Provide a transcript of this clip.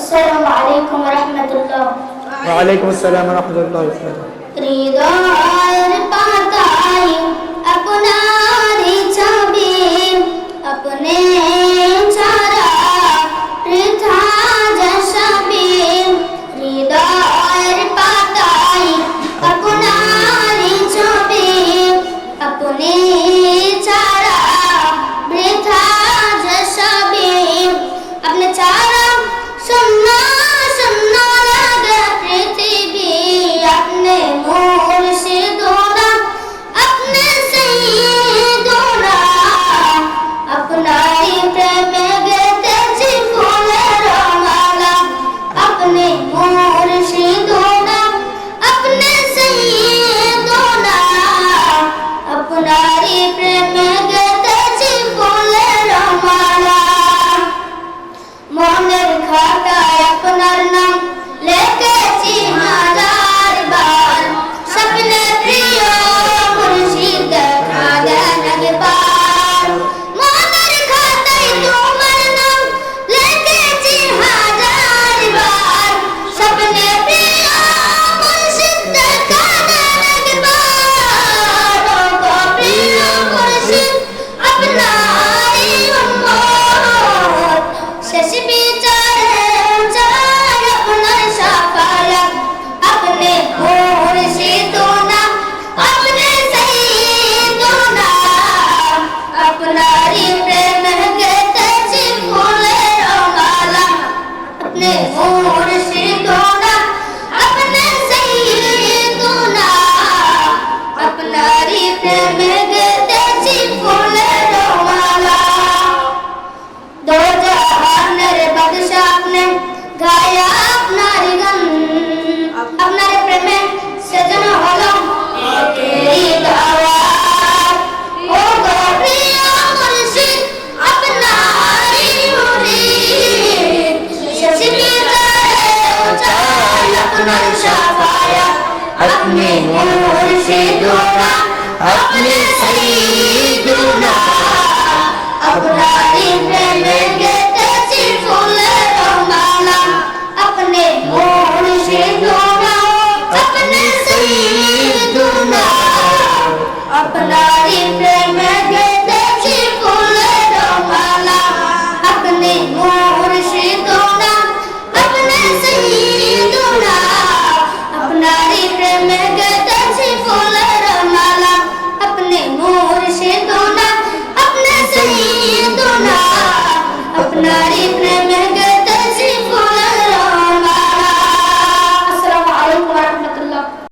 السلام عليكم ورحمة الله। وعليكم السلام ورحمة الله وبركاته। হৃদয়ের পাতায় আপনারই ছবি, আপনি ছাড়া বৃথা যে সবই। হৃদয়ের পাতায় আপনারই ছবি, আপনি ছাড়া বৃথা যে সবই। আপনি ছাড়া শূন্য শূন্য লাগে পৃথিবী। আপনি মুর্শিদুনা, আপনি সাইয়্যিদুনা, আপনারই প্রেমে গেঁথেছি ফুলের মালা। আপনি মুর্শিদুনা, আপনি সাইয়্যিদুনা, আপনারই প্রেমে গেঁথেছি ফুলের মালা। মনের খাতায় আপনার নাম লিখেছি হাজার বার, স্বপ্নে প্রিয় মুর্শিদ দেখা দেন একবার। মনের খাতায় তোমার নাম লিখেছি হাজার বার, স্বপ্নে প্রিয় মুর্শিদ দেখা দেন একবার। ওগো প্রিয় মুর্শিদ আপনারই উম্মত, শেষ বিচারে চাই আপনার শাফায়াত। আপনি মুর্শিদুনা, আপনি সাইয়্যিদুনা, আপনারই প্রেমে গেঁথেছি ফুলের মালা। আপনি মুর্শিদুনা, আপনি সাইয়্যিদুনা, আপনারই প্রেমে গেঁথেছি ফুলের মালা। দো জাহানের বাদশা আপনি, গায়া আপনার গান, আপনার প্রেমে সেজন্য হলো একেই দাওয়াত। ও গো প্রিয় মুর্শিদ আপনারই মুরিদ, শেষ বিচারেও চাই আপনার শাফায়াত। আপনি মুর্শিদুনা, আপনি সাইয়্যিদুনা, আপনারই প্রেমে